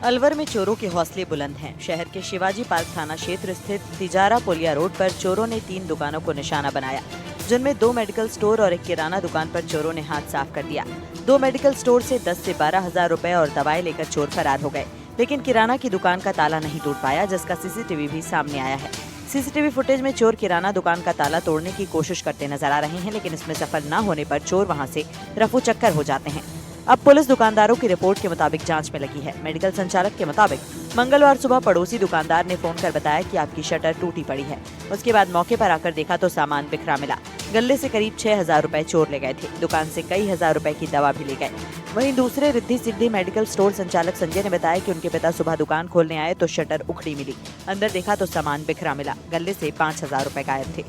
अलवर में चोरों के हौसले बुलंद हैं। शहर के शिवाजी पार्क थाना क्षेत्र स्थित तिजारा पुलिया रोड पर चोरों ने 3 दुकानों को निशाना बनाया, जिनमें 2 मेडिकल स्टोर और एक किराना दुकान पर चोरों ने हाथ साफ कर दिया। 2 मेडिकल स्टोर से 10 से 12 हजार रुपए और दवाएं लेकर चोर फरार हो गए, लेकिन किराना की दुकान का ताला नहीं टूट पाया, जिसका सीसीटीवी भी सामने आया है। सीसीटीवी फुटेज में चोर किराना दुकान का ताला तोड़ने की कोशिश करते नजर आ रहे हैं, लेकिन इसमें सफल न होने पर चोर वहां से रफू चक्कर हो जाते हैं। अब पुलिस दुकानदारों की रिपोर्ट के मुताबिक जांच में लगी है। मेडिकल संचालक के मुताबिक मंगलवार सुबह पड़ोसी दुकानदार ने फोन कर बताया कि आपकी शटर टूटी पड़ी है। उसके बाद मौके पर आकर देखा तो सामान बिखरा मिला। गल्ले से करीब 6,000 रुपए चोर ले गए थे। दुकान से कई हजार रुपए की दवा भी ले गए। वहीं दूसरे रिद्धि सिद्धि मेडिकल स्टोर संचालक संजय ने बताया कि उनके पिता सुबह दुकान खोलने आए तो शटर उखड़ी मिली। अंदर देखा तो सामान बिखरा मिला। गल्ले से 5,000 रुपए गायब थे।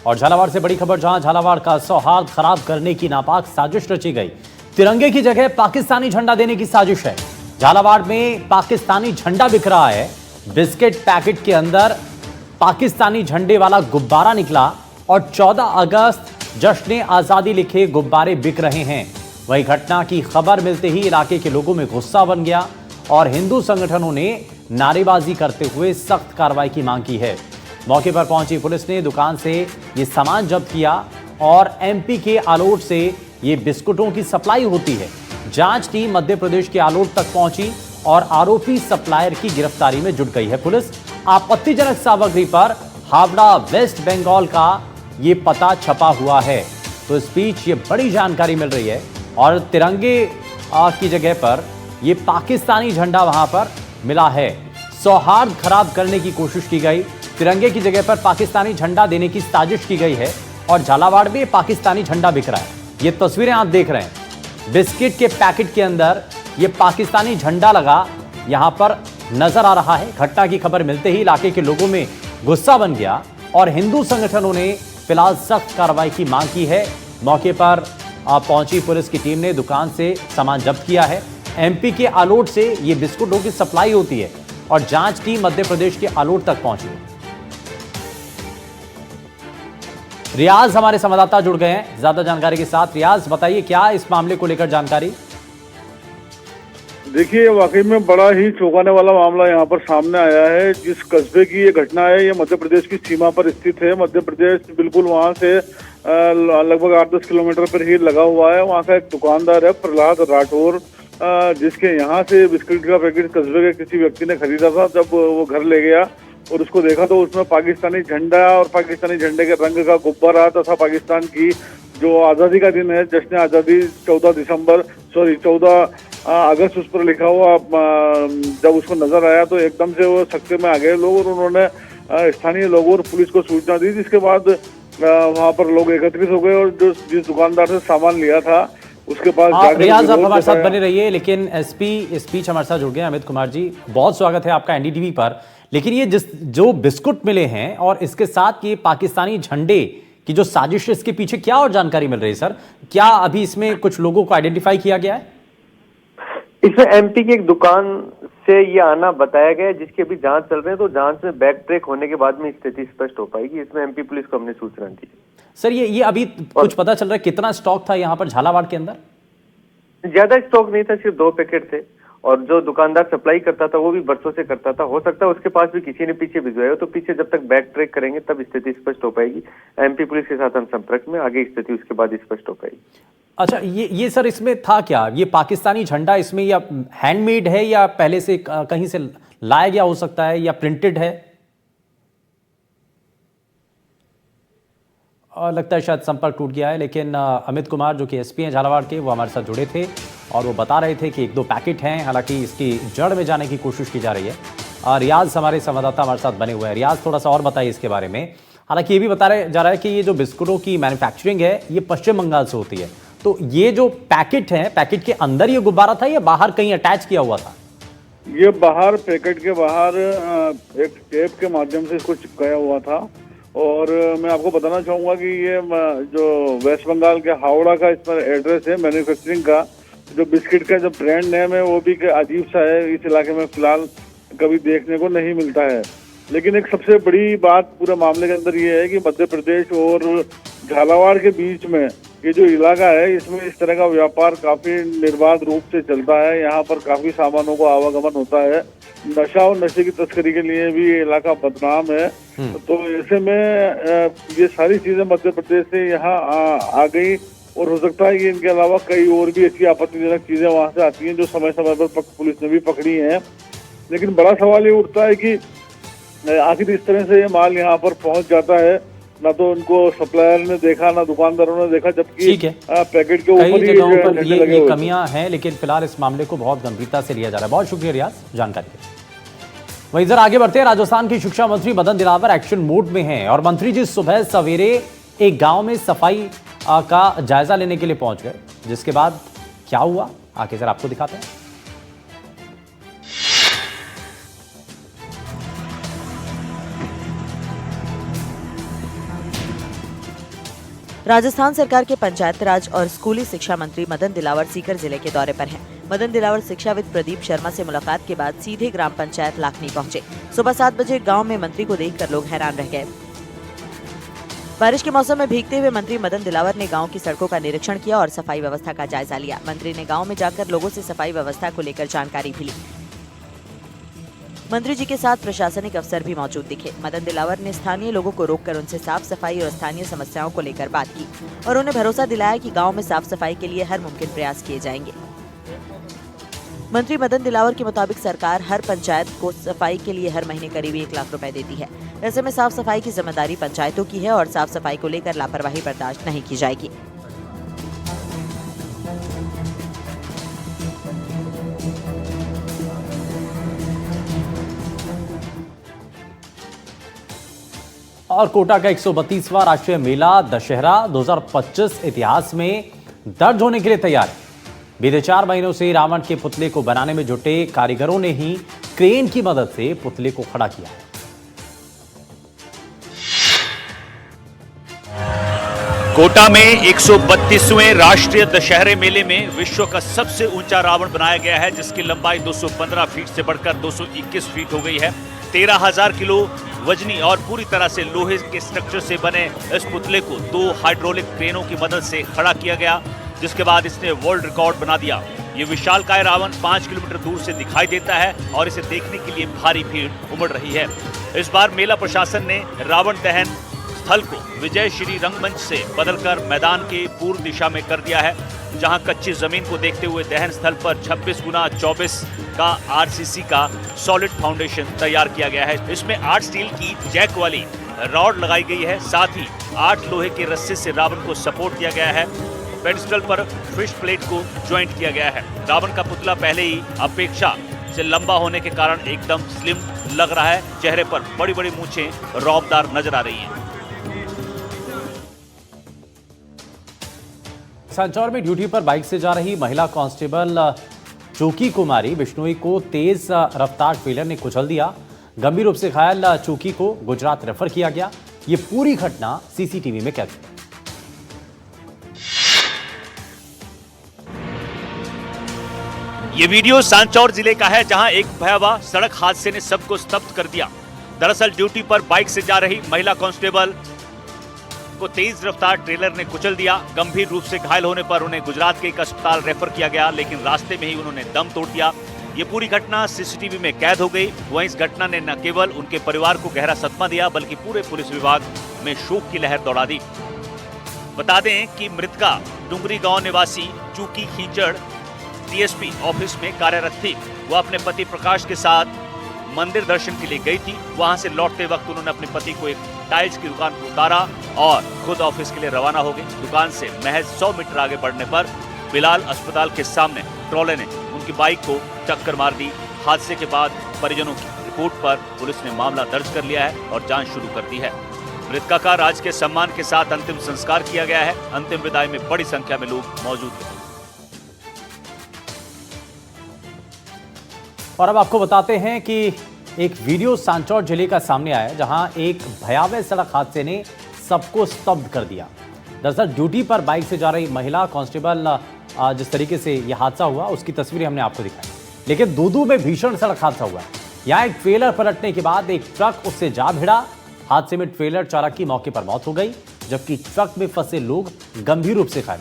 और झालावाड़ से बड़ी खबर, जहां झालावाड़ का सौहार्द खराब करने की नापाक साजिश रची गई। तिरंगे की जगह पाकिस्तानी झंडा देने की साजिश है। झालावाड़ में पाकिस्तानी झंडा बिक रहा है। बिस्किट पैकेट के अंदर पाकिस्तानी झंडे वाला गुब्बारा निकला और 14 अगस्त जश्न आजादी लिखे गुब्बारे बिक रहे हैं। वही घटना की खबर मिलते ही इलाके के लोगों में गुस्सा बन गया और हिंदू संगठनों ने नारेबाजी करते हुए सख्त कार्रवाई की मांग की है। मौके पर पहुंची पुलिस ने दुकान से ये सामान जब्त किया और एमपी के आलोट से ये बिस्कुटों की सप्लाई होती है। जांच टीम मध्य प्रदेश के आलोट तक पहुंची और आरोपी सप्लायर की गिरफ्तारी में जुट गई है पुलिस। आपत्तिजनक सामग्री पर हावड़ा वेस्ट बंगाल का ये पता छपा हुआ है। तो इस बीच ये बड़ी जानकारी मिल रही है और तिरंगे की जगह पर ये पाकिस्तानी झंडा वहां पर मिला है। सौहार्द खराब करने की कोशिश की गई। तिरंगे की जगह पर पाकिस्तानी झंडा देने की साजिश की गई है और झालावाड़ में पाकिस्तानी झंडा बिक रहा है। ये तस्वीरें आप देख रहे हैं। बिस्किट के पैकेट के अंदर ये पाकिस्तानी झंडा लगा यहां पर नजर आ रहा है। घटना की खबर मिलते ही इलाके के लोगों में गुस्सा बन गया और हिंदू संगठनों ने फिलहाल सख्त कार्रवाई की मांग की है। मौके पर पहुंची पुलिस की टीम ने दुकान से सामान जब्त किया है। एमपी के आलोट से ये बिस्कुटों की सप्लाई होती है और जांच टीम मध्य प्रदेश के आलोट तक पहुंची। रियाज हमारे संवाददाता जुड़ गए हैं ज्यादा जानकारी के साथ। रियाज, बताइए क्या इस मामले को लेकर जानकारी? देखिए, वाकई में बड़ा ही चौंकाने वाला मामला यहाँ पर सामने आया है। जिस कस्बे की ये घटना है, ये मध्य प्रदेश की सीमा पर स्थित है। मध्य प्रदेश बिल्कुल वहाँ से लगभग 8-10 किलोमीटर पर ही लगा हुआ है। वहाँ का एक दुकानदार है प्रहलाद राठौर, जिसके यहाँ से बिस्किट का पैकेट कस्बे के किसी व्यक्ति ने खरीदा था। जब वो घर ले गया और उसको देखा तो उसमें पाकिस्तानी झंडा और पाकिस्तानी झंडे के रंग का गुब्बारा तथा पाकिस्तान की जो आज़ादी का दिन है, जश्न आज़ादी 14 अगस्त उस पर लिखा हुआ जब उसको नजर आया तो एकदम से वो सख्ते में आ गए लोग और उन्होंने स्थानीय लोगों और पुलिस को सूचना दी। जिसके बाद वहां पर लोग एकत्रित हो गए और जिस दुकानदार से सामान लिया था उसके पास रियाज, आप हमारे साथ बने रहिए। लेकिन एसपी इस बीच हमारे साथ जुड़ गए अमित कुमार जी, बहुत स्वागत है आपका एनडीटीवी पर। लेकिन ये जो बिस्कुट मिले हैं और इसके साथ ये पाकिस्तानी झंडे की जो साजिश है, इसके पीछे क्या और जानकारी मिल रही है सर? क्या अभी इसमें कुछ लोगों को आइडेंटिफाई किया गया है? इसमें एमपी की एक दुकान से ये आना बताया गया है, जिसकी अभी जांच चल रही है। तो जांच में बैक ट्रैक होने के बाद में स्थिति स्पष्ट हो पाएगी। इसमें एमपी पुलिस को हमने सूचना दी। सर, ये अभी कुछ पता चल रहा है कितना स्टॉक था यहाँ पर झालावाड़ के अंदर? ज्यादा स्टॉक नहीं था, सिर्फ 2 पैकेट थे और जो दुकानदार सप्लाई करता था वो भी बरसों से करता था। हो सकता है उसके पास भी किसी ने पीछे भिजवाया हो, तो पीछे जब तक बैक ट्रैक करेंगे तब स्थिति स्पष्ट हो पाएगी। एमपी पुलिस के साथ हम संपर्क में, आगे स्थिति उसके बाद स्पष्ट हो पाएगी। अच्छा, ये सर इसमें था क्या? ये पाकिस्तानी झंडा इसमें या हैंडमेड है या पहले से कहीं से लाया गया हो सकता है या प्रिंटेड है? और लगता है शायद संपर्क टूट गया है। लेकिन अमित कुमार जो कि एसपी हैं झालावाड़ के, वो हमारे साथ जुड़े थे और वो बता रहे थे कि 1-2 पैकेट हैं। हालांकि इसकी जड़ में जाने की कोशिश की जा रही है। रियाज हमारे संवाददाता हमारे साथ बने हुए हैं। रियाज, थोड़ा सा और बताइए इसके बारे में। हालांकि ये भी बताया जा रहा है कि ये जो बिस्कुटों की मैन्युफैक्चरिंग है ये पश्चिम बंगाल से होती है। तो ये जो पैकेट है, पैकेट के अंदर ये गुब्बारा था या बाहर कहीं अटैच किया हुआ था? ये बाहर, पैकेट के बाहर एक टेप के माध्यम से इसको चिपकाया हुआ था। और मैं आपको बताना चाहूंगा कि ये जो वेस्ट बंगाल के हावड़ा का इस पर एड्रेस है मैन्युफैक्चरिंग का। जो बिस्किट का जो ब्रांड नेम है वो भी अजीब सा है, इस इलाके में फिलहाल कभी देखने को नहीं मिलता है। लेकिन एक सबसे बड़ी बात पूरे मामले के अंदर ये है कि मध्य प्रदेश और झालावाड़ के बीच में ये जो इलाका है इसमें इस तरह का व्यापार काफी निर्बाध रूप से चलता है। यहाँ पर काफी सामानों का आवागमन होता है। नशा और नशे की तस्करी के लिए भी ये इलाका बदनाम है। तो ऐसे में ये सारी चीजें मध्य प्रदेश से यहाँ आ गई और हो सकता है कि इनके अलावा कई और भी ऐसी आपत्तिजनक चीजें वहां से आती हैं जो समय समय पर पुलिस ने भी पकड़ी हैं। लेकिन बड़ा सवाल ये उठता है कि आखिर इस तरह से ये माल यहाँ पर पहुंच जाता है, ना तो उनको सप्लायर ने देखा ना दुकानदारों ने देखा, जबकि पैकेट के ऊपर कई जगहों पर ये कमियां हैं। लेकिन फिलहाल इस मामले को बहुत गंभीरता से लिया जा रहा है। बहुत शुक्रिया रियाज जानकारी के लिए। वहीं इधर आगे बढ़ते हैं, राजस्थान की शिक्षा मंत्री मदन दिलावर एक्शन मोड में हैं और मंत्री जी सुबह सवेरे एक गांव में सफाई का जायजा लेने के लिए पहुंच गए, जिसके बाद क्या हुआ आगे जरा आपको दिखाते हैं। राजस्थान सरकार के पंचायत राज और स्कूली शिक्षा मंत्री मदन दिलावर सीकर जिले के दौरे पर हैं। मदन दिलावर शिक्षाविद प्रदीप शर्मा से मुलाकात के बाद सीधे ग्राम पंचायत लाखनी पहुंचे। सुबह 7 बजे गांव में मंत्री को देखकर लोग हैरान रह गए। बारिश के मौसम में भीगते हुए मंत्री मदन दिलावर ने गांव की सड़कों का निरीक्षण किया और सफाई व्यवस्था का जायजा लिया। मंत्री ने गांव में जाकर लोगों से सफाई व्यवस्था को लेकर जानकारी भी ली। मंत्री जी के साथ प्रशासनिक अफसर भी मौजूद दिखे। मदन दिलावर ने स्थानीय लोगों को रोककर उनसे साफ सफाई और स्थानीय समस्याओं को लेकर बात की और उन्हें भरोसा दिलाया कि गांव में साफ सफाई के लिए हर मुमकिन प्रयास किए जाएंगे। मंत्री मदन दिलावर के मुताबिक सरकार हर पंचायत को सफाई के लिए हर महीने करीब 1 लाख रुपए देती है। ऐसे में साफ सफाई की जिम्मेदारी पंचायतों की है और साफ सफाई को लेकर लापरवाही बर्दाश्त नहीं की जाएगी। और कोटा का 132वां राष्ट्रीय मेला दशहरा 2025 इतिहास में दर्ज होने के लिए तैयार है। बीते 4 महीनों से रावण के पुतले को बनाने में जुटे कारीगरों ने ही क्रेन की मदद से पुतले को खड़ा किया है। कोटा में 132वें राष्ट्रीय दशहरे मेले में विश्व का सबसे ऊंचा रावण बनाया गया है, जिसकी लंबाई 215 फीट से बढ़कर 221 फीट हो गई है। 13,000 किलो वजनी और पूरी तरह से लोहे के स्ट्रक्चर से बने इस पुतले को 2 हाइड्रोलिक क्रेनों की मदद से खड़ा किया गया, जिसके बाद इसने वर्ल्ड रिकॉर्ड बना दिया। ये विशालकाय रावण 5 किलोमीटर दूर से दिखाई देता है और इसे देखने के लिए भारी भीड़ उमड़ रही है। इस बार मेला प्रशासन ने रावण दहन स्थल को विजय श्री रंगमंच से बदलकर मैदान के पूर्व दिशा में कर दिया है, जहां कच्ची जमीन को देखते हुए दहन स्थल पर 26x24 का आरसीसी का सॉलिड फाउंडेशन तैयार किया गया है। इसमें 8 स्टील की जैक वाली रॉड लगाई गई है, साथ ही 8 लोहे के रस्से से रावण को सपोर्ट किया गया है। पेडस्टल पर फिश प्लेट को ज्वाइंट किया गया है। रावण का पुतला पहले ही अपेक्षा से लंबा होने के कारण एकदम स्लिम लग रहा है। चेहरे पर बड़ी बड़ी मूंछें रौबदार नजर आ रही हैं। संचौर में ड्यूटी पर बाइक से जा रही महिला कांस्टेबल चूकी कुमारी बिश्नोई को तेज रफ्तार ट्रेलर ने कुचल दिया। गंभीर रूप से घायल चूकी को गुजरात रेफर किया गया। ये पूरी घटना सीसीटीवी में कैद है। ये वीडियो सांचौर जिले का है, जहां एक भयावह सड़क हादसे ने सबको स्तब्ध कर दिया। दरअसल ड्यूटी पर बाइक से जा रही महिला कांस्टेबल को तेज रफ्तार ट्रेलर ने कुचल दिया। गंभीर रूप से घायल होने पर उन्हें गुजरात के एक अस्पताल रेफर किया गया, लेकिन रास्ते में ही उन्होंने दम तोड़ दिया। ये पूरी घटना सीसीटीवी में कैद हो गई। वहीं इस घटना ने न केवल उनके परिवार को गहरा सदमा दिया, बल्कि पूरे पुलिस विभाग में शोक की लहर दौड़ा दी। बता दें कि मृतका डुंगरी गांव निवासी चूकी खींचड़ टीएसपी ऑफिस में कार्यरत थी। वह अपने पति प्रकाश के साथ मंदिर दर्शन के लिए गई थी। वहां से लौटते वक्त उन्होंने अपने पति को एक टाइल्स की दुकान पर उतारा और खुद ऑफिस के लिए रवाना हो गई। दुकान से महज 100 मीटर आगे बढ़ने पर बिलाल अस्पताल के सामने ट्रॉले ने उनकी बाइक को टक्कर मार दी। हादसे के बाद परिजनों की रिपोर्ट पर पुलिस ने मामला दर्ज कर लिया है और जांच शुरू कर दी है। मृतका का राजकीय सम्मान के साथ अंतिम संस्कार किया गया है। अंतिम विदाई में बड़ी संख्या में लोग मौजूद थे। और अब आपको बताते हैं कि एक वीडियो सांचौर जिले का सामने आया, जहां एक भयावह सड़क हादसे ने सबको स्तब्ध कर दिया। दरअसल ड्यूटी पर बाइक से जा रही महिला कांस्टेबल जिस तरीके से यह हादसा हुआ उसकी तस्वीरें हमने आपको दिखाई, लेकिन दूदू में भीषण सड़क हादसा हुआ है। यहाँ एक ट्रेलर पलटने के बाद एक ट्रक उससे जा भिड़ा। हादसे में ट्रेलर चालक की मौके पर मौत हो गई। जबकि ट्रक में फंसे लोग गंभीर रूप से घायल।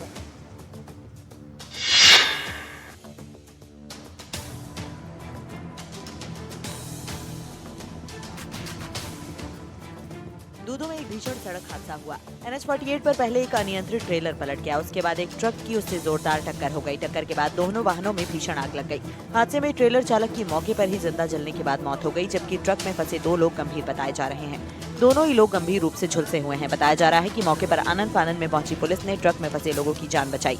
दूदू में एक भीषण सड़क हादसा हुआ। NH-48 पर पहले एक अनियंत्रित ट्रेलर पलट गया, उसके बाद एक ट्रक की उससे जोरदार टक्कर हो गई। टक्कर के बाद दोनों वाहनों में भीषण आग लग गई। हादसे में ट्रेलर चालक की मौके पर ही जिंदा जलने के बाद मौत हो गई, जबकि ट्रक में फंसे 2 लोग गंभीर बताए जा रहे हैं। दोनों ही लोग गंभीर रूप से झुलसे हुए हैं। बताया जा रहा है कि मौके पर आनन फानन में पहुंची पुलिस ने ट्रक में फंसे लोगों की जान बचाई।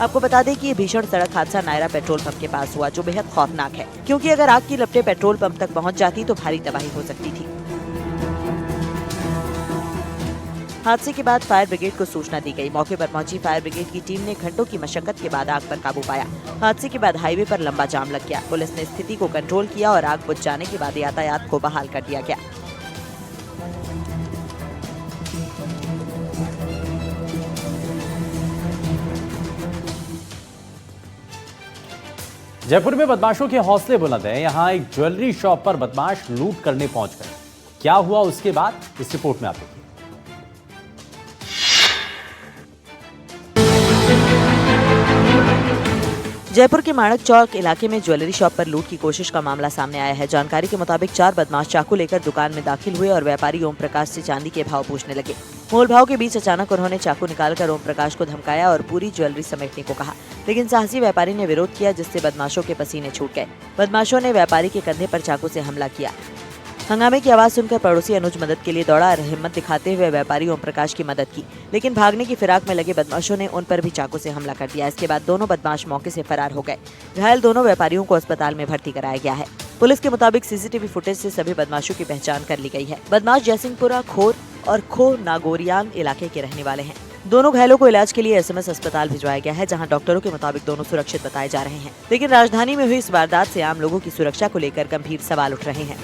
आपको बता दें कि ये भीषण सड़क हादसा नायरा पेट्रोल पंप के पास हुआ, जो बेहद खौफनाक है, क्योंकि अगर आग की लपटें पेट्रोल पंप तक पहुंच जाती तो भारी तबाही हो सकती थी। हादसे के बाद फायर ब्रिगेड को सूचना दी गई। मौके पर पहुंची फायर ब्रिगेड की टीम ने घंटों की मशक्कत के बाद आग पर काबू पाया। हादसे के बाद हाईवे पर लंबा जाम लग गया। पुलिस ने स्थिति को कंट्रोल किया और आग बुझ जाने के बाद यातायात को बहाल कर दिया गया। जयपुर में बदमाशों के हौसले बुलंद हैं। यहां एक ज्वेलरी शॉप पर बदमाश लूट करने पहुंच गए। क्या हुआ उसके बाद इस रिपोर्ट में आप देखिए। जयपुर के माणक चौक इलाके में ज्वेलरी शॉप पर लूट की कोशिश का मामला सामने आया है। जानकारी के मुताबिक 4 बदमाश चाकू लेकर दुकान में दाखिल हुए और व्यापारी ओम प्रकाश से चांदी के भाव पूछने लगे। मोल भाव के बीच अचानक उन्होंने चाकू निकालकर ओम प्रकाश को धमकाया और पूरी ज्वेलरी समेटने को कहा, लेकिन साहसी व्यापारी ने विरोध किया, जिससे बदमाशों के पसीने छूट गए। बदमाशों ने व्यापारी के कंधे पर चाकू से हमला किया। हंगामे की आवाज सुनकर पड़ोसी अनुज मदद के लिए दौड़ा और हिम्मत दिखाते हुए व्यापारी ओम प्रकाश की मदद की, लेकिन भागने की फिराक में लगे बदमाशों ने उन पर भी चाकू से हमला कर दिया। इसके बाद दोनों बदमाश मौके से फरार हो गए। घायल दोनों व्यापारियों को अस्पताल में भर्ती कराया गया है। पुलिस के मुताबिक सीसीटीवी फुटेज से सभी बदमाशों की पहचान कर ली गई है। बदमाश जयसिंहपुरा खोर और खो नागोरियान इलाके के रहने वाले हैं। दोनों घायलों को इलाज के लिए SMS अस्पताल भिजवाया गया है, जहां डॉक्टरों के मुताबिक दोनों सुरक्षित बताए जा रहे हैं। लेकिन राजधानी में हुई इस वारदात से आम लोगों की सुरक्षा को लेकर गंभीर सवाल उठ रहे हैं।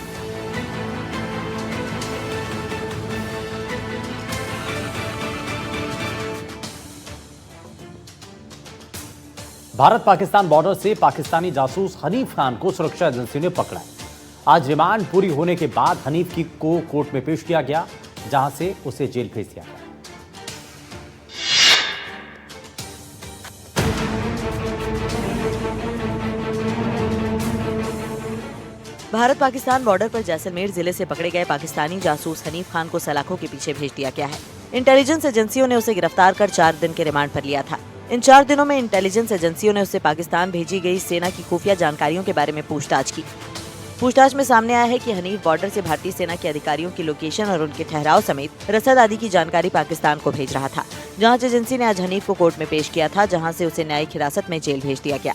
भारत पाकिस्तान बॉर्डर से पाकिस्तानी जासूस हनीफ खान को सुरक्षा एजेंसी ने पकड़ा। आज रिमांड पूरी होने के बाद हनीफ को कोर्ट में पेश किया गया, जहां से उसे जेल भेज दिया गया। भारत पाकिस्तान बॉर्डर पर जैसलमेर जिले से पकड़े गए पाकिस्तानी जासूस हनीफ खान को सलाखों के पीछे भेज दिया गया है। इंटेलिजेंस एजेंसियों ने उसे गिरफ्तार कर 4 दिन के रिमांड पर लिया था। इन 4 दिनों में इंटेलिजेंस एजेंसियों ने उससे पाकिस्तान भेजी गई सेना की खुफिया जानकारियों के बारे में पूछताछ की। पूछताछ में सामने आया है कि हनीफ बॉर्डर से भारतीय सेना के अधिकारियों की लोकेशन और उनके ठहराव समेत रसद आदि की जानकारी पाकिस्तान को भेज रहा था। जांच एजेंसी ने आज हनीफ को कोर्ट में पेश किया था, जहां से उसे न्यायिक हिरासत में जेल भेज दिया गया।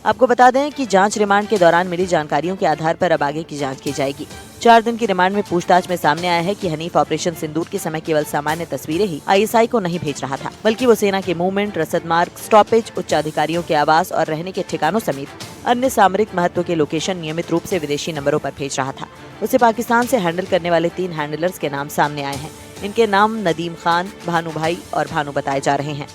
आपको बता दें कि जांच रिमांड के दौरान मिली जानकारियों के आधार पर अब आगे की जांच की जाएगी। 4 दिन की रिमांड में पूछताछ में सामने आया है कि हनीफ ऑपरेशन सिंदूर के समय केवल सामान्य तस्वीरें ही ISI को नहीं भेज रहा था, बल्कि वो सेना के मूवमेंट, रसद मार्ग, स्टॉपेज, उच्चाधिकारियों के आवास और रहने के ठिकानों समेत अन्य सामरिक महत्व के लोकेशन नियमित रूप से विदेशी नंबरों पर भेज रहा था। उसे पाकिस्तान से हैंडल करने वाले 3 हैंडलर्स के नाम सामने आए हैं। इनके नाम नदीम खान, भानु भाई और भानु बताए जा रहे हैं।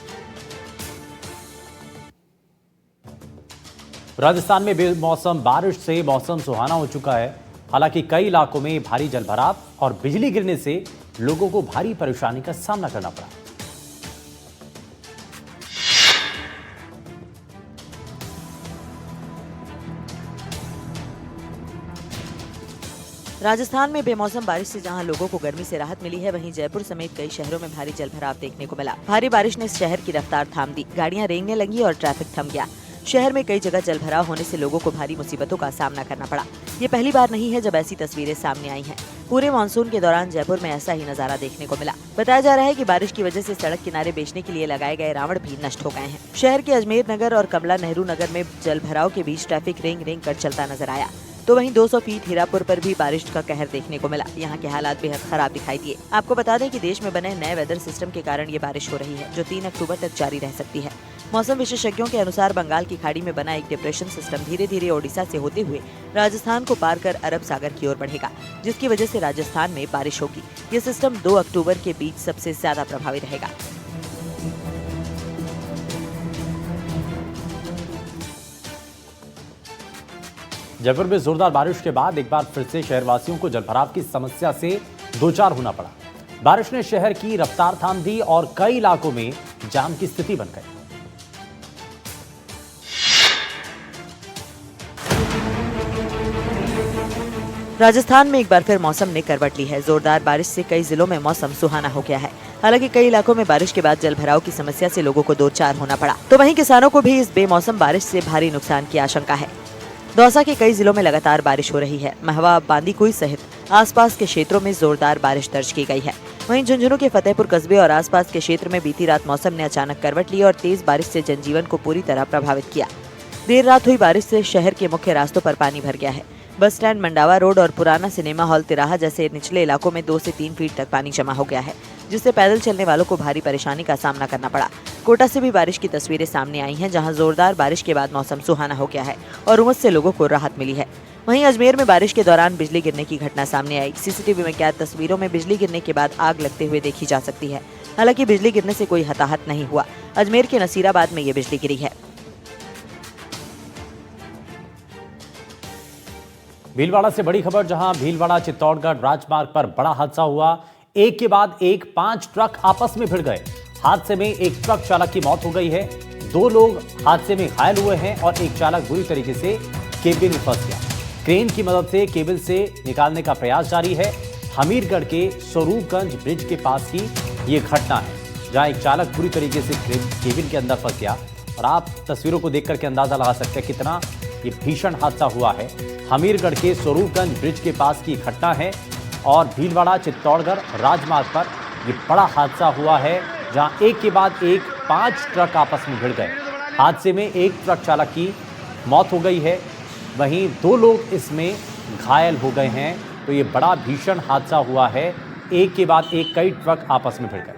राजस्थान में बेमौसम बारिश से मौसम सुहाना हो चुका है। हालांकि कई इलाकों में भारी जलभराव और बिजली गिरने से लोगों को भारी परेशानी का सामना करना पड़ा। राजस्थान में बेमौसम बारिश से जहां लोगों को गर्मी से राहत मिली है, वहीं जयपुर समेत कई शहरों में भारी जलभराव देखने को मिला। भारी बारिश ने शहर की रफ्तार थाम दी, गाड़ियां रेंगने लगी और ट्रैफिक थम गया। शहर में कई जगह जलभराव होने से लोगों को भारी मुसीबतों का सामना करना पड़ा। ये पहली बार नहीं है जब ऐसी तस्वीरें सामने आई हैं। पूरे मानसून के दौरान जयपुर में ऐसा ही नजारा देखने को मिला। बताया जा रहा है कि बारिश की वजह से सड़क किनारे बेचने के लिए लगाए गए रावण भी नष्ट हो गए हैं। शहर के अजमेर नगर और कमला नेहरू नगर में जलभराव के बीच ट्रैफिक रेंग रेंग कर चलता नजर आया। तो वहीं 200 फीट हीरापुर पर भी बारिश का कहर देखने को मिला। यहाँ के हालात बेहद खराब दिखाई दिए। आपको बता दें कि देश में बने नए वेदर सिस्टम के कारण ये बारिश हो रही है, जो 3 अक्टूबर तक जारी रह सकती है। मौसम विशेषज्ञों के अनुसार बंगाल की खाड़ी में बना एक डिप्रेशन सिस्टम धीरे धीरे ओडिशा से होते हुए राजस्थान को पार कर अरब सागर की ओर बढ़ेगा, जिसकी वजह से राजस्थान में बारिश होगी। ये सिस्टम 2 अक्टूबर के बीच सबसे ज्यादा प्रभावी रहेगा। जयपुर में जोरदार बारिश के बाद एक बार फिर से शहरवासियों को जलभराव की समस्या से दो चार होना पड़ा। बारिश ने शहर की रफ्तार थाम दी और कई इलाकों में जाम की स्थिति बन गई। राजस्थान में एक बार फिर मौसम ने करवट ली है। जोरदार बारिश से कई जिलों में मौसम सुहाना हो गया है। हालांकि कई इलाकों में बारिश के बाद जलभराव की समस्या से लोगों को दो चार होना पड़ा, तो वहीं किसानों को भी इस बेमौसम बारिश से भारी नुकसान की आशंका है। दौसा के कई जिलों में लगातार बारिश हो रही है। महवा, बांदीकुई सहित आसपास के क्षेत्रों में जोरदार बारिश दर्ज की गई है। वहीं झुंझुनू के फतेहपुर कस्बे और आसपास के क्षेत्र में बीती रात मौसम ने अचानक करवट ली और तेज बारिश से जनजीवन को पूरी तरह प्रभावित किया। देर रात हुई बारिश से शहर के मुख्य रास्तों पर पानी भर गया है। बस स्टैंड, मंडावा रोड और पुराना सिनेमा हॉल तिराहा जैसे निचले इलाकों में 2 से 3 फीट तक पानी जमा हो गया है, जिससे पैदल चलने वालों को भारी परेशानी का सामना करना पड़ा। कोटा से भी बारिश की तस्वीरें सामने आई हैं, जहां जोरदार बारिश के बाद मौसम सुहाना हो गया है और उमस से लोगों को राहत मिली है। वहीं अजमेर में बारिश के दौरान बिजली गिरने की घटना सामने आई। सीसीटीवी में कैद तस्वीरों में बिजली गिरने के बाद आग लगते हुए देखी जा सकती है। हालांकि बिजली गिरने से कोई हताहत नहीं हुआ। अजमेर के नसीराबाद में ये बिजली गिरी है। भीलवाड़ा से बड़ी खबर, जहां भीलवाड़ा चित्तौड़गढ़ राजमार्ग पर बड़ा हादसा हुआ। एक के बाद एक 5 ट्रक आपस में भिड़ गए। हादसे में एक ट्रक चालक की मौत हो गई है। 2 लोग हादसे में घायल हुए हैं और एक चालक बुरी तरीके से केबिल में फंस गया। क्रेन की मदद से केबिल से निकालने का प्रयास जारी है। हमीरगढ़ के स्वरूपगंज ब्रिज के पास की ये घटना है, जहां एक चालक बुरी तरीके से केबिल के अंदर फंस गया। और आप तस्वीरों को देख करके अंदाजा लगा सकते हैं कितना ये भीषण हादसा हुआ है। हमीरगढ़ के स्वरूपगंज ब्रिज के पास की घटना है और भीलवाड़ा चित्तौड़गढ़ राजमार्ग पर ये बड़ा हादसा हुआ है, जहां एक के बाद एक 5 ट्रक आपस में भिड़ गए। हादसे में एक ट्रक चालक की मौत हो गई है, वहीं 2 लोग इसमें घायल हो गए हैं। तो ये बड़ा भीषण हादसा हुआ है, एक के बाद एक कई ट्रक आपस में भिड़ गए।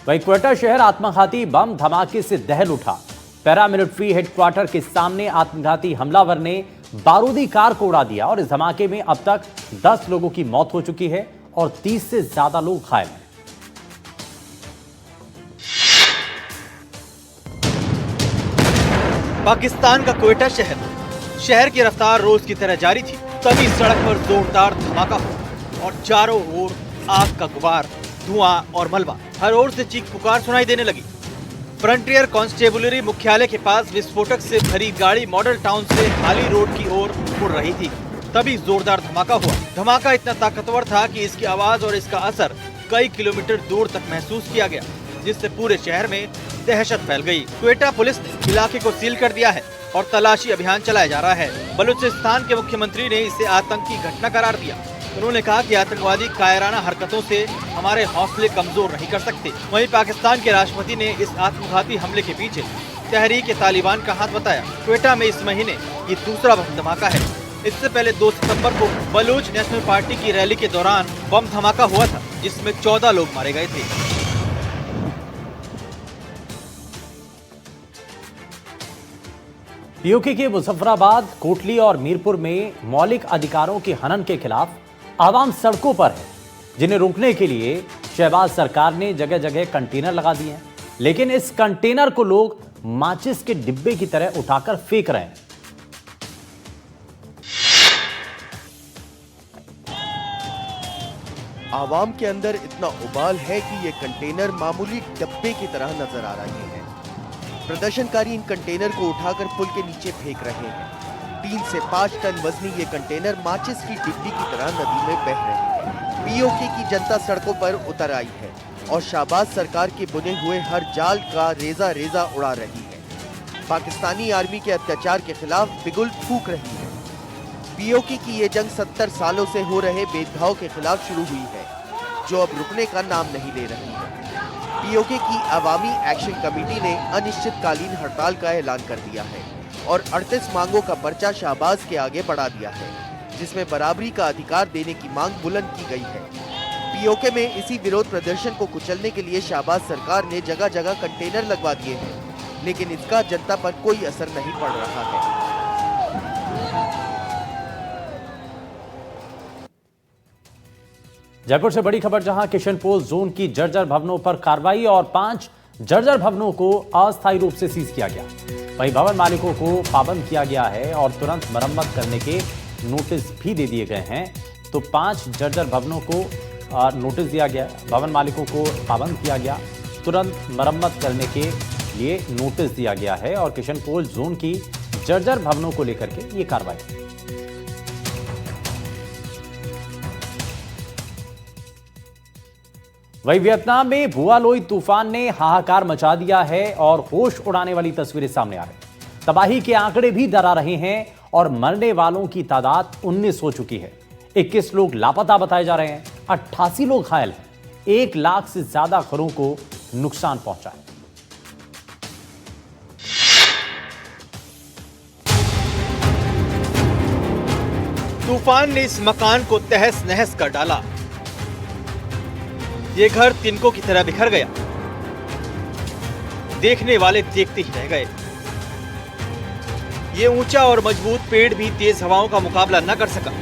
वहीं क्वेटा शहर आत्मघाती बम धमाके से दहल उठा। पैरामिलिट्री हेडक्वार्टर के सामने आत्मघाती हमलावर ने बारूदी कार को उड़ा दिया और इस धमाके में अब तक 10 लोगों की मौत हो चुकी है और 30 से ज्यादा लोग घायल हैं। पाकिस्तान का क्वेटा शहर की रफ्तार रोज की तरह जारी थी, तभी सड़क पर जोरदार धमाका हुआ और चारों ओर आग का गुबार, धुआं और मलबा। हर ओर से चीख पुकार सुनाई देने लगी। फ्रंटियर कांस्टेबुलरी मुख्यालय के पास विस्फोटक से भरी गाड़ी मॉडल टाउन से हाली रोड की ओर उड़ रही थी, तभी जोरदार धमाका हुआ। धमाका इतना ताकतवर था कि इसकी आवाज और इसका असर कई किलोमीटर दूर तक महसूस किया गया, जिससे पूरे शहर में दहशत फैल गई। क्वेटा पुलिस ने इलाके को सील कर दिया है और तलाशी अभियान चलाया जा रहा है। बलूचिस्तान के मुख्यमंत्री ने इसे आतंकी घटना करार दिया। उन्होंने कहा कि आतंकवादी कायराना हरकतों से हमारे हौसले कमजोर नहीं कर सकते। वहीं पाकिस्तान के राष्ट्रपति ने इस आत्मघाती हमले के पीछे तहरीक तालिबान का हाथ बताया। क्वेटा में इस महीने ये दूसरा बम धमाका है। इससे पहले 2 सितंबर को बलूच नेशनल पार्टी की रैली के दौरान बम धमाका हुआ था, जिसमें 14 लोग मारे गए थे। पीओके के मुजफ्फराबाद, कोटली और मीरपुर में मौलिक अधिकारों के हनन के खिलाफ आवाम सड़कों पर है, जिन्हें रोकने के लिए शहबाज सरकार ने जगह जगह कंटेनर लगा दिए हैं। लेकिन इस कंटेनर को लोग माचिस के डिब्बे की तरह उठाकर फेंक रहे हैं। आवाम के अंदर इतना उबाल है कि ये कंटेनर मामूली डब्बे की तरह नजर आ रहे हैं। प्रदर्शनकारी इन कंटेनर को उठाकर पुल के नीचे फेंक रहे हैं। 3 से 5 टन वजनी ये कंटेनर माचिस की डिब्बी की तरह नदी में बह रहे हैं। पीओके की जनता सड़कों पर उतर आई है और शहबाज सरकार के बुने हुए हर जाल का रेजा रेजा उड़ा रही है। पाकिस्तानी आर्मी के अत्याचार के खिलाफ बिगुल फूंक रही है। पीओके की ये जंग 70 सालों से हो रहे भेदभाव के खिलाफ शुरू हुई है, जो अब रुकने का नाम नहीं ले रही है। पीओके की अवामी एक्शन कमेटी ने अनिश्चितकालीन हड़ताल का ऐलान कर दिया है और 38 मांगों का पर्चा शहबाज के आगे बढ़ा दिया है, जिसमें बराबरी का अधिकार देने की मांग बुलंद की गई है। पीओके में इसी विरोध प्रदर्शन को कुचलने के लिए शहबाज सरकार ने जगह जगह कंटेनर लगवा दिए हैं, लेकिन इसका जनता पर कोई असर नहीं पड़ रहा है। जयपुर से बड़ी खबर, जहां किशनपोल जोन की जर्जर भवनों पर कार्रवाई और 5 जर्जर भवनों को अस्थायी रूप से सीज किया गया। वहीं भवन मालिकों को पाबंद किया गया है और तुरंत मरम्मत करने के नोटिस भी दे दिए गए हैं। तो 5 जर्जर भवनों को नोटिस दिया गया, भवन मालिकों को पाबंद किया गया, तुरंत मरम्मत करने के लिए नोटिस दिया गया है और किशनपोल जोन की जर्जर भवनों को लेकर के ये कार्रवाई। वहीं वियतनाम में बुआलोई तूफान ने हाहाकार मचा दिया है और होश उड़ाने वाली तस्वीरें सामने आ रही। तबाही के आंकड़े भी डरा रहे हैं और मरने वालों की तादाद 19 हो चुकी है। 21 लोग लापता बताए जा रहे हैं, 88 लोग घायल हैं। 1 लाख से ज्यादा घरों को नुकसान पहुंचा है। तूफान ने इस मकान को तहस नहस कर डाला। ये घर तिनकों की तरह बिखर गया। देखने वाले देखते ही रह गए। ये ऊंचा और मजबूत पेड़ भी तेज हवाओं का मुकाबला न कर सका,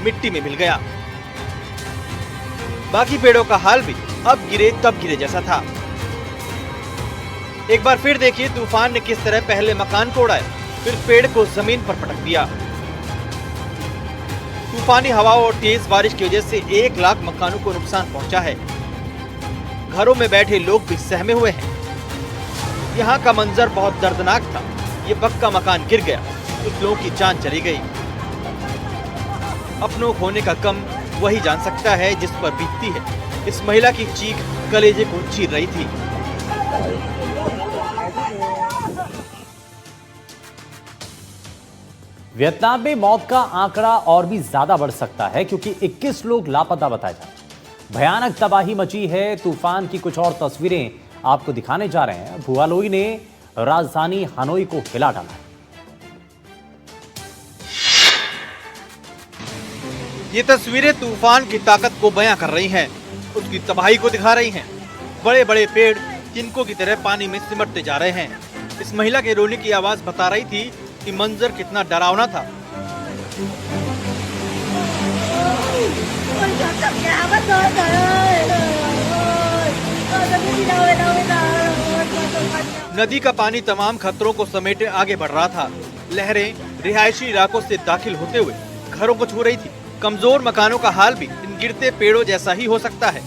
मिट्टी में मिल गया। बाकी पेड़ों का हाल भी अब गिरे तब गिरे जैसा था। एक बार फिर देखिए तूफान ने किस तरह पहले मकान को उड़ाया, फिर पेड़ को जमीन पर पटक दिया। तूफानी हवाओं और तेज बारिश की वजह से 1 लाख मकानों को नुकसान पहुंचा है। घरों में बैठे लोग भी सहमे हुए हैं। यहाँ का मंजर बहुत दर्दनाक था। ये पक्का मकान गिर गया, कुछ लोगों की जान चली गई। अपनों खोने का गम वही जान सकता है जिस पर बीतती है। इस महिला की चीख कलेजे को चीर रही थी। वियतनाम में मौत का आंकड़ा और भी ज्यादा बढ़ सकता है क्योंकि 21 लोग लापता बताए जा रहे हैं। भयानक तबाही मची है। तूफान की कुछ और तस्वीरें आपको दिखाने जा रहे हैं। बुआलोई ने राजधानी हनोई को हिला डाला है। ये तस्वीरें तूफान की ताकत को बयां कर रही हैं, उसकी तबाही को दिखा रही हैं। बड़े बड़े पेड़ तिनकों की तरह पानी में सिमटते जा रहे हैं। इस महिला के रोने की आवाज बता रही थी कि मंजर कितना डरावना था। नदी का पानी तमाम खतरों को समेटे आगे बढ़ रहा था। लहरें रिहायशी इलाकों से दाखिल होते हुए घरों को छू रही थी। कमजोर मकानों का हाल भी इन गिरते पेड़ों जैसा ही हो सकता है।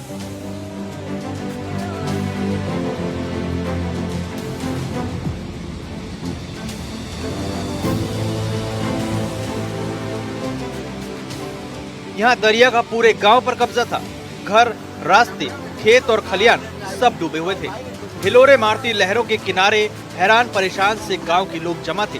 यहाँ दरिया का पूरे गांव पर कब्जा था। घर, रास्ते, खेत और खलियान सब डूबे हुए थे। हिलोरे मारती लहरों के किनारे हैरान परेशान से गांव के लोग जमा थे।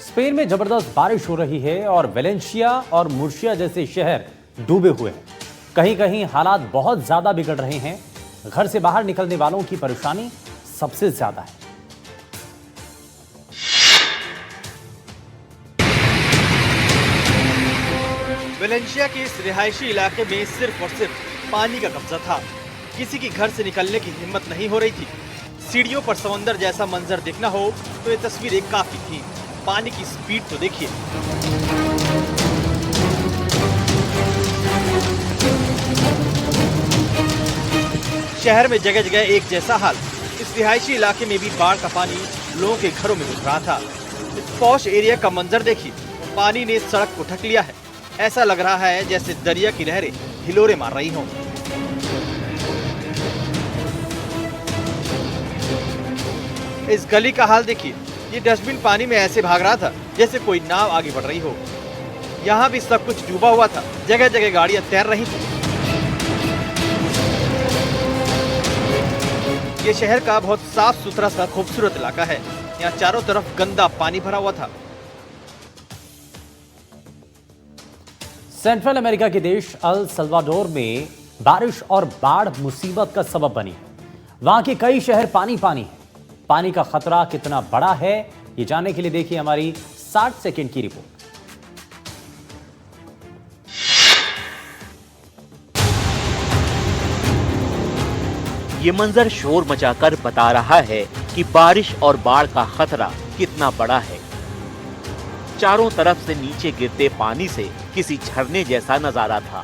स्पेन में जबरदस्त बारिश हो रही है और वेलेंशिया और मुर्शिया जैसे शहर डूबे हुए हैं। कहीं कहीं हालात बहुत ज्यादा बिगड़ रहे हैं। घर से बाहर निकलने वालों की परेशानी सबसे ज्यादा है। वेलेंशिया के इस रिहायशी इलाके में सिर्फ और सिर्फ पानी का कब्जा था। किसी की घर से निकलने की हिम्मत नहीं हो रही थी। सीढ़ियों पर समंदर जैसा मंजर देखना हो तो ये तस्वीरें काफी थी। पानी की स्पीड तो देखिए। शहर में जगह जगह एक जैसा हाल। इस रिहायशी इलाके में भी बाढ़ का पानी लोगों के घरों में घुस रहा था। इस पॉश एरिया का मंजर देखिए। पानी ने सड़क को ढक लिया है। ऐसा लग रहा है जैसे दरिया की लहरें हिलोरे मार रही हों। इस गली का हाल देखिए। ये डस्टबिन पानी में ऐसे भाग रहा था जैसे कोई नाव आगे बढ़ रही हो। यहाँ भी सब कुछ डूबा हुआ था। जगह जगह गाड़ियां तैर रही थी। ये शहर का बहुत साफ सुथरा सा खूबसूरत इलाका है। यहाँ चारों तरफ गंदा पानी भरा हुआ था। सेंट्रल अमेरिका के देश अल सल्वाडोर में बारिश और बाढ़ मुसीबत का सबब बनी है। वहां के कई शहर पानी पानी है। पानी का खतरा कितना बड़ा है ये जानने के लिए देखिए हमारी 60 सेकंड की रिपोर्ट। ये मंजर शोर मचाकर बता रहा है कि बारिश और बाढ़ का खतरा कितना बड़ा है। चारों तरफ से नीचे गिरते पानी से किसी झरने जैसा नजारा था।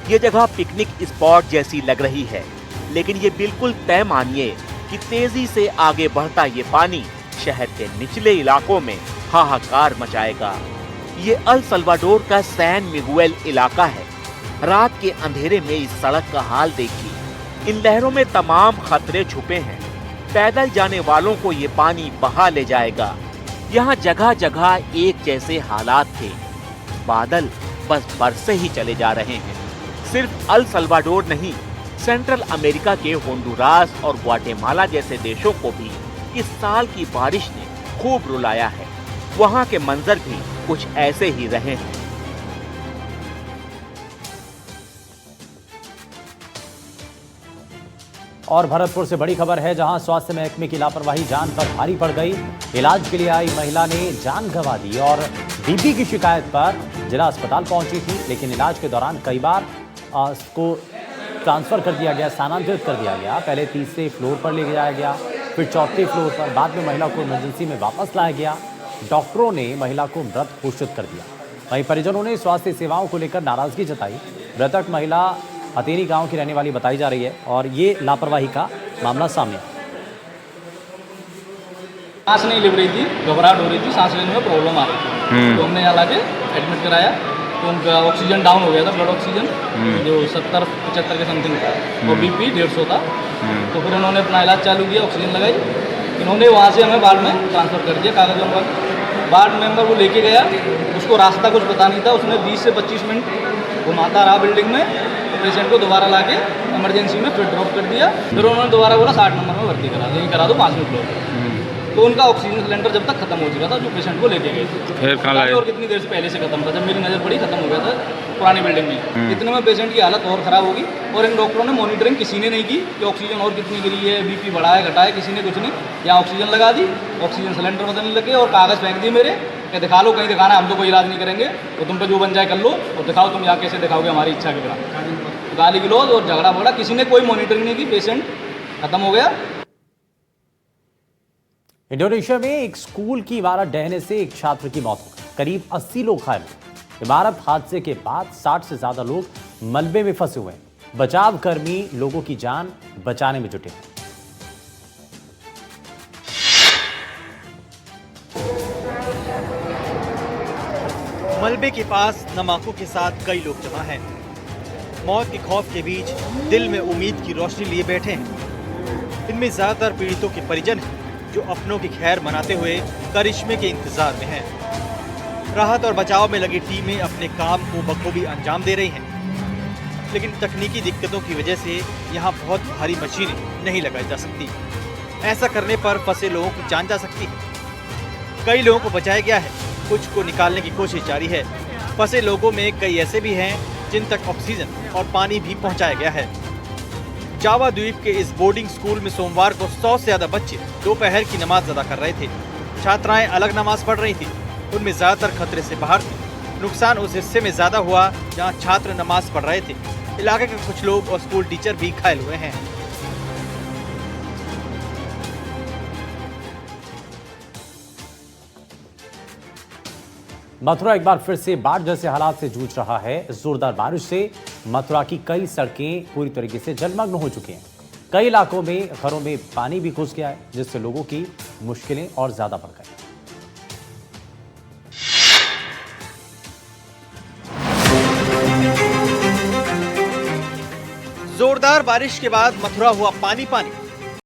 ये जगह पिकनिक स्पॉट जैसी लग रही है, लेकिन ये बिल्कुल तय मानिए कि तेजी से आगे बढ़ता ये पानी शहर के निचले इलाकों में हाहाकार मचाएगा। ये अल सल्वाडोर का सैन मिगुएल इलाका है। रात के अंधेरे में इस सड़क का हाल देखिए। इन लहरों में तमाम खतरे छुपे हैं। पैदल जाने वालों को ये पानी बहा ले जाएगा। यहाँ जगह जगह एक जैसे हालात थे। बादल बस बरसे ही चले जा रहे हैं। सिर्फ अल सल्वाडोर नहीं, सेंट्रल अमेरिका के होंडुरास और ग्वाटेमाला जैसे देशों को भी इस साल की बारिश ने खूब रुलाया है। वहाँ के मंजर भी कुछ ऐसे ही रहे हैं। और भरतपुर से बड़ी खबर है, जहां स्वास्थ्य महकमे की लापरवाही जान पर भारी पड़ गई। इलाज के लिए आई महिला ने जान गंवा दी और बीपी की शिकायत पर जिला अस्पताल पहुंची थी, लेकिन इलाज के दौरान कई बार उसको ट्रांसफर कर दिया गया, स्थानांतरित कर दिया गया। पहले तीसरे फ्लोर पर ले जाया गया, फिर चौथे फ्लोर पर, बाद में महिला को इमरजेंसी में वापस लाया गया। डॉक्टरों ने महिला को मृत घोषित कर दिया। वहीं परिजनों ने स्वास्थ्य सेवाओं को लेकर नाराजगी जताई। मृतक महिला हथेनी गांव की रहने वाली बताई जा रही है और ये लापरवाही का मामला सामने आया। सांस नहीं ले रही थी, घबराहट हो रही थी, सांस लेने में प्रॉब्लम आ रही थी, तो हमने यहाँ लाके एडमिट कराया। तो उनका ऑक्सीजन डाउन हो गया था, ब्लड ऑक्सीजन जो 70-75 के समथिंग था, और बीपी 150 था। तो फिर उन्होंने अपना इलाज चालू किया, ऑक्सीजन लगाई। इन्होंने वहाँ से हमें वार्ड में ट्रांसफ़र कर दिया कागजों पर। वार्ड मेंबर वो लेके गया, उसको रास्ता कुछ पता नहीं था, उसने 20 से 25 मिनट घुमाता रहा बिल्डिंग में। तो पेशेंट को दोबारा लाके इमरजेंसी में फिर ड्रॉप कर दिया। फिर उन्होंने दोबारा बोला 60 नंबर में भर्ती करा, यहीं करा दो 5वें फ्लोर पर। तो उनका ऑक्सीजन सिलेंडर जब तक खत्म हो चुका था, जो पेशेंट को लेके गए थे, फिर कहाँ लाए? और कितनी देर से पहले से खत्म था, जब मेरी नज़र पड़ी खत्म हो गया था पुरानी बिल्डिंग में। इतने में पेशेंट की हालत और ख़राब होगी। और इन डॉक्टरों ने मॉनिटरिंग किसी ने नहीं की कि ऑक्सीजन और कितनी गिरी है, बीपी बढ़ा है घटा है, किसी ने कुछ नहीं। यहाँ ऑक्सीजन लगा दी, ऑक्सीजन सिलेंडर बदलने लगे और कागज़ फेंक दिए मेरे कि दिखा लो, कहीं दिखाना, हम तो कोई इलाज नहीं करेंगे, तो तुम पे जो बन जाए कर लो और दिखाओ, तुम यहाँ कैसे दिखाओगे हमारी इच्छा के बिना। गाली गलौज और झगड़ा बड़ा, किसी ने कोई मॉनिटरिंग नहीं की, पेशेंट खत्म हो गया। इंडोनेशिया में एक स्कूल की इमारत ढहने से एक छात्र की मौत हो गई। करीब 80 लोग घायल हुए। इमारत हादसे के बाद 60 से ज्यादा लोग मलबे में फंसे हुए हैं। बचाव कर्मी लोगों की जान बचाने में जुटे हैं। मलबे के पास नमाकों के साथ कई लोग जमा हैं। मौत के खौफ के बीच दिल में उम्मीद की रोशनी लिए बैठे हैं। इनमें ज्यादातर पीड़ितों के परिजन हैं, जो अपनों की खैर मनाते हुए करिश्मे के इंतजार में हैं। राहत और बचाव में लगी टीमें अपने काम को बखूबी अंजाम दे रही हैं, लेकिन तकनीकी दिक्कतों की वजह से यहाँ बहुत भारी मशीनें नहीं लगाई जा सकती। ऐसा करने पर फंसे लोगों की जान जा सकती है। कई लोगों को बचाया गया है, कुछ को निकालने की कोशिश जारी है। फंसे लोगों में कई ऐसे भी हैं जिन तक ऑक्सीजन और पानी भी पहुँचाया गया है। जावा द्वीप के इस बोर्डिंग स्कूल में सोमवार को 100 से ज्यादा बच्चे दोपहर की नमाज अदा कर रहे थे। छात्राएं अलग नमाज पढ़ रही थी, उनमें ज्यादातर खतरे से बाहर थे। नुकसान उस हिस्से में ज्यादा हुआ जहां छात्र नमाज पढ़ रहे थे। इलाके के कुछ लोग और स्कूल टीचर भी घायल हुए हैं। मथुरा एक बार फिर से बाढ़ जैसे हालात से जूझ रहा है। जोरदार बारिश से मथुरा की कई सड़कें पूरी तरीके से जलमग्न हो चुकी हैं। कई इलाकों में घरों में पानी भी घुस गया है, जिससे लोगों की मुश्किलें और ज्यादा बढ़ गई। जोरदार बारिश के बाद मथुरा हुआ पानी पानी।